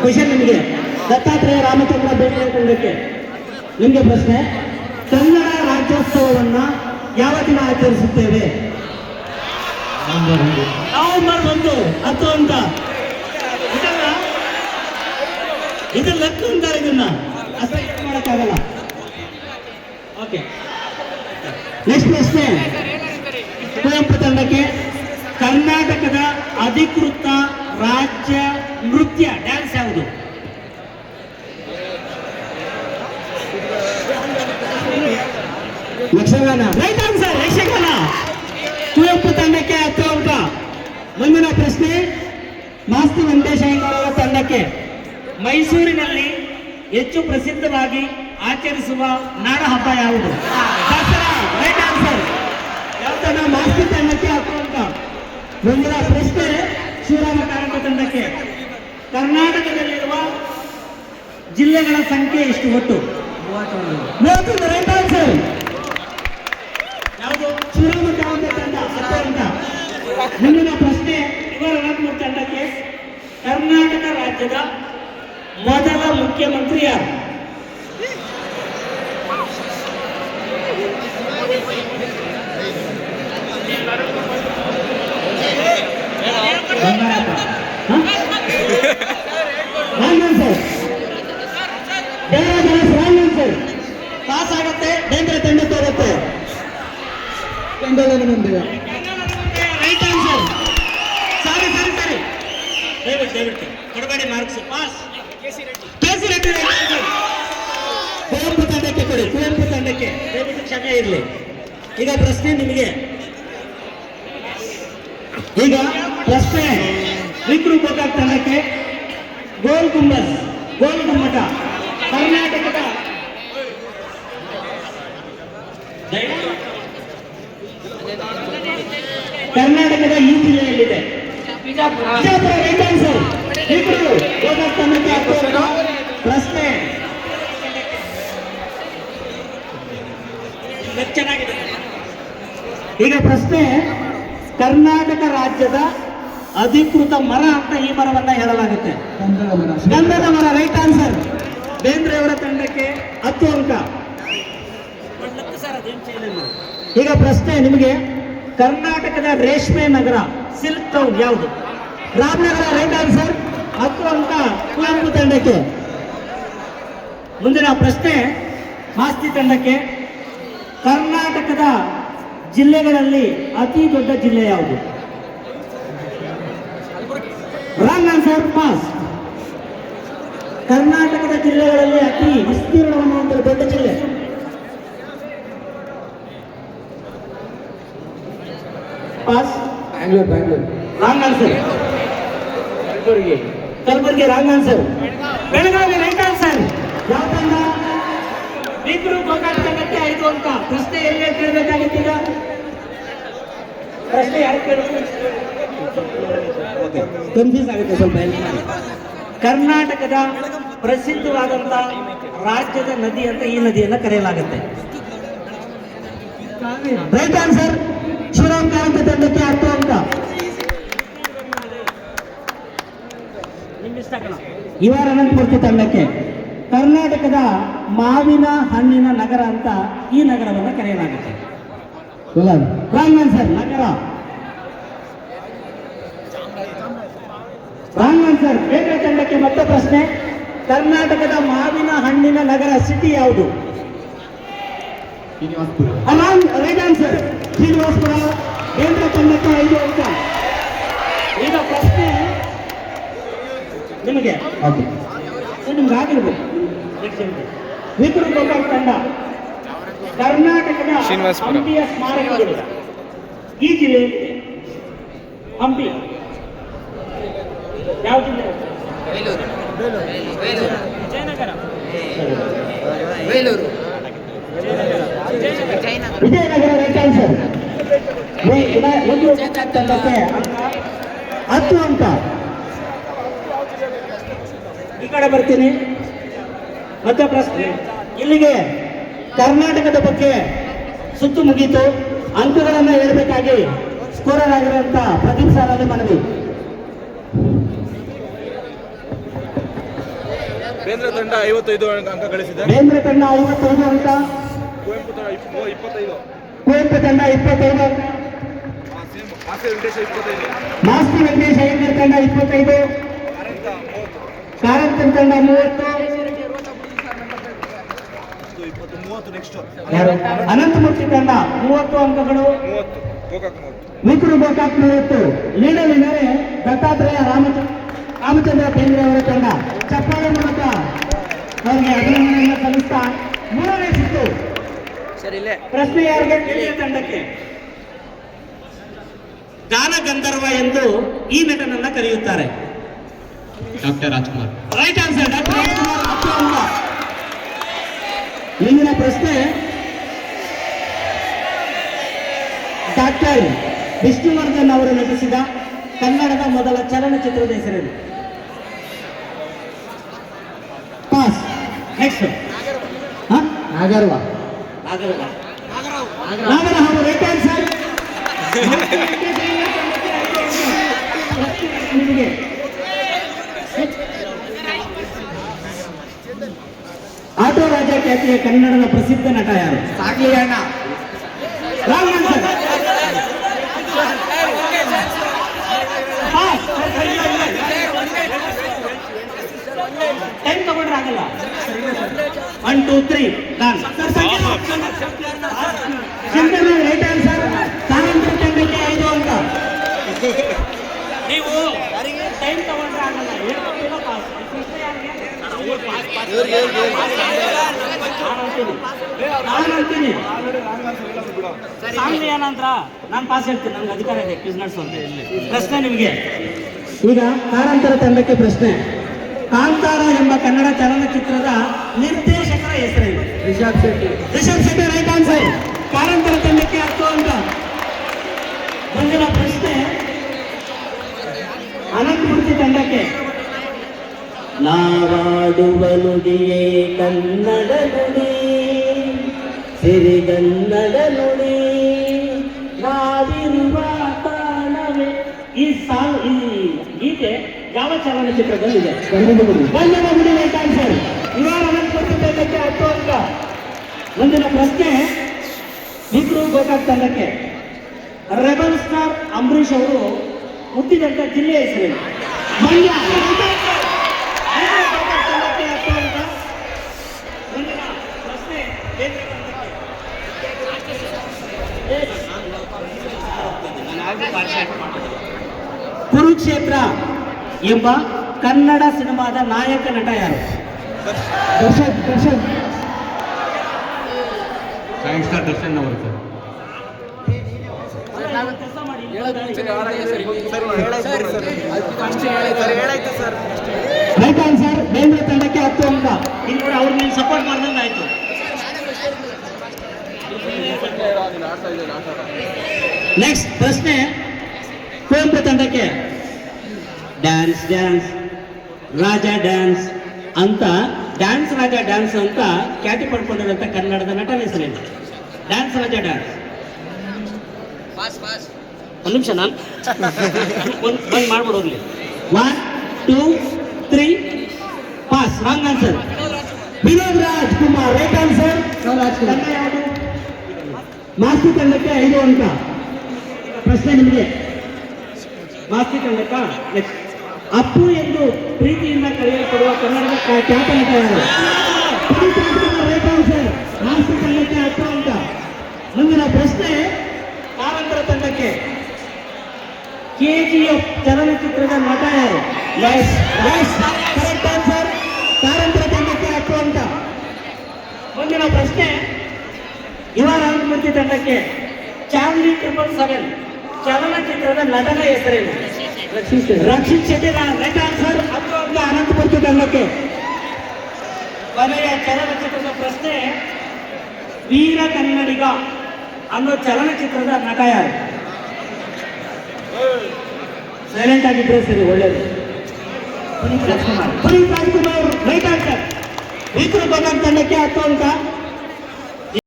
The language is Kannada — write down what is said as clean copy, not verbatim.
ಕ್ವಶನ್ ನಿಮಗೆ ದತ್ತಾತ್ರೇಯ ರಾಮಚಂದ್ರ ಬೇಂದ್ರೆ ತಂಡಕ್ಕೆ ನಿಮಗೆ ಪ್ರಶ್ನೆ. ಕನ್ನಡ ರಾಜ್ಯೋತ್ಸವವನ್ನ ಯಾವ ದಿನ ಆಚರಿಸುತ್ತೇವೆ? ನವೆಂಬರ್ 1 10 ಅಂತ. ಇದು ಲೆಕ್ಕ ಅಂತಾರೆ, ಇದನ್ನ ಅಷ್ಟೇ ಮಾಡಕ್ಕಾಗಲ್ಲ. ಓಕೆ, ನೆಕ್ಸ್ಟ್ ಪ್ರಶ್ನೆ ಕುವೆಂಪು ತಂಡಕ್ಕೆ. ಕರ್ನಾಟಕದ ಅಧಿಕೃತ ರಾಜ್ಯ ನೃತ್ಯ ಡ್ಯಾನ್ಸ್ ಯಾವುದು? ಯಕ್ಷಗಾನ. Right answer, Yakshagana. ಕುವೆಂಪು ತಂಡಕ್ಕೆ 10 ಅಂಕ. ಮುಂದಿನ ಪ್ರಶ್ನೆ ಮಾಸ್ತಿ ವೆಂಕಟೇಶ ಅಯ್ಯಂಗಾರ್ ತಂಡಕ್ಕೆ. ಮೈಸೂರಿನಲ್ಲಿ ಹೆಚ್ಚು ಪ್ರಸಿದ್ಧವಾಗಿ ಆಚರಿಸುವ ನಾಡ ಹಬ್ಬ ಯಾವುದು? ದಸರಾ. Right answer. ಯಾವ್ದನ್ನ ಮಾಸ್ತಿ ತಂಡಕ್ಕೆ 10 ಅಂಕ. ಮುಂದಿನ ಪ್ರಶ್ನೆ ಶಿವರಾಮ ಕಾರಂತ ತಂಡಕ್ಕೆ. ಕರ್ನಾಟಕದಲ್ಲಿರುವ ಜಿಲ್ಲೆಗಳ ಸಂಖ್ಯೆ ಎಷ್ಟು ಒಟ್ಟು? 31. Right answer. ಯಾವುದು? ಶಿವರಾಮ ಕಾರಂತ ತಂಡ 10 ಅಂಕ. ಮುಂದಿನ ಪ್ರಶ್ನೆ ಯುವ ತಂಡಕ್ಕೆ. ಕರ್ನಾಟಕ ರಾಜ್ಯದ ಮೊದಲ ಮುಖ್ಯಮಂತ್ರಿ ಯಾರು? ಪಾಸ್ ಆಗುತ್ತೆ, ಬೇಂದ್ರೆ ತಂಡಕ್ಕೆ ಹೋಗುತ್ತೆ. Right answer. ಸರಿ ಸರಿ ಸರಿ, ದಯವಿಟ್ಟು ಕೊಡಬೇಡಿ ಮಾರ್ಕ್ಸ್. ಪಾಸ್. ಕೆಸಿ ರೆಡ್ಡಿ. ಕುವೆಂಪು ತಂಡಕ್ಕೆ ಕೊಡಿ, ಕುವೆಂಪು ತಂಡಕ್ಕೆ ದಯವಿಟ್ಟು ಕ್ಷಮೆ ಇರಲಿ. ಈಗ ಪ್ರಶ್ನೆ ನಿಮಗೆ. ಈಗ ಪ್ರಶ್ನೆ ವಿಕ್ರು ಗೋಕಾಕ್ ತಂಡಕ್ಕೆ. ಗೋಲ್ ಗುಂಬಜ್, ಗೋಲ್ ಗುಮ್ಮಟ ಕರ್ನಾಟಕದ ಈ ಜಿಲ್ಲೆಯಲ್ಲಿದೆ? ಬಿಜಾಪುರ. Right answer. ವಿಕ್ರು ಗೋಕಾಕ್ ತಂಡಕ್ಕೆ 10 ಅಂಕ. ಪ್ರಶ್ನೆ ಚೆನ್ನಾಗಿದೆ. ಈಗ ಪ್ರಶ್ನೆ ಕರ್ನಾಟಕ ರಾಜ್ಯದ ಅಧಿಕೃತ ಮರ ಅಂತ ಈ ಮರವನ್ನ ಹೇಳಲಾಗುತ್ತೆ. ಗಂಧದ ಮರ. Right answer. ಬೇಂದ್ರೆ ಅವರ ತಂಡಕ್ಕೆ 10 ಅಂಕ. ಈಗ ಪ್ರಶ್ನೆ ನಿಮಗೆ. ಕರ್ನಾಟಕದ ರೇಷ್ಮೆ ನಗರ, ಸಿಲ್ಕ್ ಟೌನ್ ಯಾವುದು? ರಾಮನಗರ. Right answer. 10 ಅಂಕ ಕುವೆಂಪು ತಂಡಕ್ಕೆ. ಮುಂದಿನ ಪ್ರಶ್ನೆ ಮಾಸ್ತಿ ತಂಡಕ್ಕೆ. ಕರ್ನಾಟಕದ ಜಿಲ್ಲೆಗಳಲ್ಲಿ ಅತಿ ದೊಡ್ಡ ಜಿಲ್ಲೆ ಯಾವುದು? Wrong answer. ಪಾಸ್. ಕರ್ನಾಟಕದ ಜಿಲ್ಲೆಗಳಲ್ಲಿ ಅತಿ ವಿಸ್ತೀರ್ಣವನ್ನು ಹೊಂದಿರುವ ದೊಡ್ಡ ಜಿಲ್ಲೆ? Pass. Bangalore. Wrong answer. Kalaburagi. Wrong answer. Belagavi. Right answer. ಯಾವ ತಂಡ? ವಿಕ್ರು ಗೋಕಾಕ್ ತಂಡಕ್ಕೆ 5 ಅಂಕ. ಪ್ರಶ್ನೆ ಎಲ್ಲಿ ಕೇಳಬೇಕಾಗಿತ್ತು? ಈಗ ಪ್ರಶ್ನೆ ಯಾರು ಕೇಳಬೇಕು? ಕನ್ಫ್ಯೂಸ್ ಆಗುತ್ತೆ ಸ್ವಲ್ಪ. ಕರ್ನಾಟಕದ ಪ್ರಸಿದ್ಧವಾದಂತ ರಾಜ್ಯದ ನದಿ ಅಂತ ಈ ನದಿಯನ್ನ ಕರೆಯಲಾಗುತ್ತೆ? Right answer. ಶಿವರಾಮ್ ಕಾರಂತ ತಂಡಕ್ಕೆ 10 ಅಂಕ. ಇವರ ಅನಂತಮೂರ್ತಿ ತಂಡಕ್ಕೆ. ಕರ್ನಾಟಕದ ಮಾವಿನ ಹಣ್ಣಿನ ನಗರ ಅಂತ ಈ ನಗರವನ್ನು ಕರೆಯಲಾಗುತ್ತೆ? Wrong answer. ನಗರ. Wrong answer. ಬೇರೆ ತಂಡಕ್ಕೆ ಮತ್ತೆ ಪ್ರಶ್ನೆ. ಕರ್ನಾಟಕದ ಮಾವಿನ ಹಣ್ಣಿನ ನಗರ ಸಿಟಿ ಯಾವುದು? Right answer. ಶ್ರೀನಿವಾಸಪುರ. ಬೇರೆ ತಂಡಕ್ಕೆ 5 ಅಂಕ. ಈಗ ಪ್ರಶ್ನೆ ನಿಮಗೆ. ನಿಮ್ಗೆ ಆಗಿರ್ಬೇಕು. ವಿಕ್ರು ಗೋಕಾಕ್ ತಂಡ. ಕರ್ನಾಟಕದ ಹಂಪಿಯ ಸ್ಮಾರಕಗಳು ಈ ಜಿಲ್ಲೆಯಲ್ಲಿದೆ? ಹಂಪಿ ಯಾವ ಜಿಲ್ಲೆ? ವಿಜಯನಗರ. Right answer. ತಂಡಕ್ಕೆ 10 ಅಂಕ. ಈ ಕಡೆ ಬರ್ತೀನಿ. ಮತ್ತೆ ಪ್ರಶ್ನೆ. ಇಲ್ಲಿಗೆ ಕರ್ನಾಟಕದ ಬಗ್ಗೆ ಸುತ್ತು ಮುಗೀತು. ಅಂಕಗಳನ್ನು ಹೇಳಬೇಕಾಗಿ ಸ್ಕೋರರ್ ಆಗಿರುವಂತ ಪ್ರದೀಪ್ ಸರ್ ಅಲ್ಲಿ ಮನವಿ. ಬೇಂದ್ರೆ ತಂಡ 55 ಅಂಕ ಗಳಿಸಿದೆ. ಬೇಂದ್ರೆ ತಂಡ 55 ಅಂಕ, ಕುವೆಂಪು ತಂಡ 25, ಕುವೆಂಪು ತಂಡ 25 ಅಂಕ, ಮಾಸ್ತಿ ವೆಂಕಟೇಶ 25, ಮಾಸ್ತಿ ವೆಂಕಟೇಶ ಅಯ್ಯಂಗಾರ್ ತಂಡ 25, ಕಾರಂತನ್ ತಂಡ 30, ನೆಕ್ಸ್ಟ್ ಅನಂತಮೂರ್ತಿ ತಂಡ 30 ಅಂಕಗಳು, 30, ಗೋಕಾಕ್ 30, ವಿಕ್ರು ಗೋಕಾಕ್ 30. ಲೀಡರ್ ವಿನರೆ ದತ್ತಾತ್ರೇಯ ರಾಮಚಂದ್ರ ಬೇಂದ್ರೆ ಅವರ ತಂಡ. ಚಪ್ಪಾಳೆ ಮೂಲಕ ಅವರಿಗೆ ಅಭಿನಂದನೆಯನ್ನು ಸಲ್ಲಿಸ್ತಾ ಮೂರನೇ ಸುತ್ತು ಪ್ರಶ್ನೆ ಯಾರಿಗೆ? ಕೇಳಿಯ ತಂಡಕ್ಕೆ. ಗಾನ ಗಂಧರ್ವ ಎಂದು ಈ ನಟನನ್ನ ಕರೆಯುತ್ತಾರೆ. Doctor Rajkumar. Right answer, doctor Rajkumar 10 ಅಂಕ. ಮುಂದಿನ ಪ್ರಶ್ನೆ ಡಾಕ್ಟರ್ ವಿಷ್ಣುವರ್ಧನ್ ಅವರು ನಟಿಸಿದ ಕನ್ನಡದ ಮೊದಲ ಚಲನಚಿತ್ರದ ಹೆಸರೇನು? ಪಾಸ್. ನೆಕ್ಸ್ಟ್ ನಾಗರವ. ನಾಗರಹಾವು ರೈಟ್ ಆನ್ಸರ್. ನಿಮಗೆ ಆಟೋ ರಾಜ ಖ್ಯಾತಿಯ ಕನ್ನಡದ ಪ್ರಸಿದ್ಧ ನಟ ಯಾರು? ಸಾಗ್ಲಿ ಅಣ್ಣ. Wrong answer. ಟೈಮ್ ತಗೊಂಡ್ರೆ ಆಗಲ್ಲ. 1 2 3 ಡನ್. Shankar right answer. ಕಾರಂತರ ತಂಡಕ್ಕೆ 5 ಅಂಕ. ನೀವು ಟೈಮ್ ತಗೊಂಡ್ರೆ ಆಗಲ್ಲ. ನಾನು ಅಂತೀನಿ ಸಾಂಗ್ಲಿ ಏನಂತ್ರ ನಾನು ಪಾಸ್ ಹೇಳ್ತೀನಿ. ನಮ್ಗೆ ಅಧಿಕಾರ ಇದೆ ಕ್ವಿಜ್ ನಡೆಸುವಂತ. ಪ್ರಶ್ನೆ ನಿಮಗೆ ಈಗ ಕಾರಂತರ ತಂಡಕ್ಕೆ ಪ್ರಶ್ನೆ. ಕಾಂತಾರ ಎಂಬ ಕನ್ನಡ ಚಲನಚಿತ್ರದ ನಿರ್ದೇಶಕರ ಹೆಸರೇನು? ರಿಷಬ್ ಶೆಟ್ಟಿ. Rishab Shetty right answer. ಕಾರಂತರ ತಂಡಕ್ಕೆ 10 ಅಂಕ. ಮುಂದಿನ ಪ್ರಶ್ನೆ ಅನಂತಮೂರ್ತಿ ತಂಡಕ್ಕೆ. ನಾವಾಡುವ ನುಡಿಯೇ ಕನ್ನಡ ನುಡಿ, ಸಿರಿಗನ್ನಡ ನುಡಿ, ನಾವಿರುವ ತಾಣವೇ. ಈ ಗೀತೆ ಯಾವ ಚಲನಚಿತ್ರದಲ್ಲಿದೆ? ಗಂಧದ ಗುಡಿ ರೈಟ್ ಆನ್ಸರ್. ಇವಾಗ ಅನಂತಮೂರ್ತಿ ತಂಡಕ್ಕೆ 10 ಅಂಕ. ಮುಂದಿನ ಪ್ರಶ್ನೆ ವಿಕ್ರು ಗೋಕಾಕ್ ತಂಡಕ್ಕೆ. ರೆಬಲ್ ಸ್ಟಾರ್ ಅಂಬರೀಷ್ ಅವರು ಹುಟ್ಟಿದಂತ ಜಿಲ್ಲೆ ಹೆಸರೇನು? ಮಂಡ್ಯ. ಕುರುಕ್ಷೇತ್ರ ಎಂಬ ಕನ್ನಡ ಸಿನಿಮಾದ ನಾಯಕ ನಟ ಯಾರು? ದರ್ಶನ್. ಸೈನ್ಸ್ ಸ್ಟಾರ್ ದರ್ಶನ್ ಅವರು ಸರ್. Right answer. ಬೇಂದ್ರೆ ತಂಡಕ್ಕೆ 10 ಅಂಕ. ಇಲ್ಲಿ ಕೂಡ ಅವ್ರು ನೀವು ಸಪೋರ್ಟ್ ಮಾಡಿದಂಗೆ ಆಯ್ತು. ನೆಕ್ಸ್ಟ್ ಪ್ರಶ್ನೆ ಕುವೆಂಪು ತಂಡಕ್ಕೆ. ಡ್ಯಾನ್ಸ್ ರಾಜ ಡ್ಯಾನ್ಸ್ ಅಂತ ಡ್ಯಾನ್ಸ್ ರಾಜ ಡ್ಯಾನ್ಸ್ ಅಂತ ಖ್ಯಾತಿ ಪಡ್ಕೊಂಡಿರುವಂತ ಕನ್ನಡದ ನಟನ ಹೆಸರೇನು? ಡ್ಯಾನ್ಸ್ ರಾಜ ಡ್ಯಾನ್ಸ್. ಒಂದು ನಿಮಿಷ ನಾನು ಬಂದ್ ಮಾಡ್ಬಿಡೋಗ್ಲಿ. 1 2 3 pass. Wrong answer. Vinod Rajkumar right answer. ತಂಡ ಯಾವುದು? ಮಾಸ್ತಿ ತಂಡಕ್ಕೆ 5 ಅಂಕ. ಪ್ರಶ್ನೆ ನಿಮಗೆ ಮಾಸ್ತಿ ತಂಡಕ್ಕ. ನೆಕ್ಸ್ಟ್ ಅಪ್ಪು ಎಂದು ಪ್ರೀತಿಯಿಂದ ಕರೆಯಲ್ಪಡುವ ಕನ್ನಡದ ಖ್ಯಾತ ನಟ ಯಾರು? Right answer. ಮಾಸ್ತಿ ತಂಡಕ್ಕೆ 10 ಅಂಕ. ಮುಂದಿನ ಪ್ರಶ್ನೆ ಕಾರಂತರ ತಂಡಕ್ಕೆ. KGF ಚಲನಚಿತ್ರದ ನಟ ಯಾರು? Correct answer. ಕಾರಂತರ ತಂಡಕ್ಕೆ 10 ಅಂಕ. ಮುಂದಿನ ಪ್ರಶ್ನೆ ಇವರ ಅನಂತಮೂರ್ತಿ ತಂಡಕ್ಕೆ. ಚಾರ್ಲಿ 777 ಚಲನಚಿತ್ರದ ನಟನ ಹೆಸರೇನು? Rakshit Shetty right answer. 10 ಅಂಕ ಅನಂತಮೂರ್ತಿ ತಂಡಕ್ಕೆ. ಕೊನೆಯ ಚಲನಚಿತ್ರದ ಪ್ರಶ್ನೆ ವೀರ ಕನ್ನಡಿಗ ಅನ್ನೋ ಚಲನಚಿತ್ರದ ನಟ ಯಾರು? ಸೈಲೆಂಟ್ ಆಗಿದ್ರೆ ಸರಿ, ಒಳ್ಳೇದು. Puneeth Rajkumar right answer. ವಿಕ್ರು ಗೋಕಾಕ್ ತಂಡಕ್ಕೆ 10 ಅಂಕ.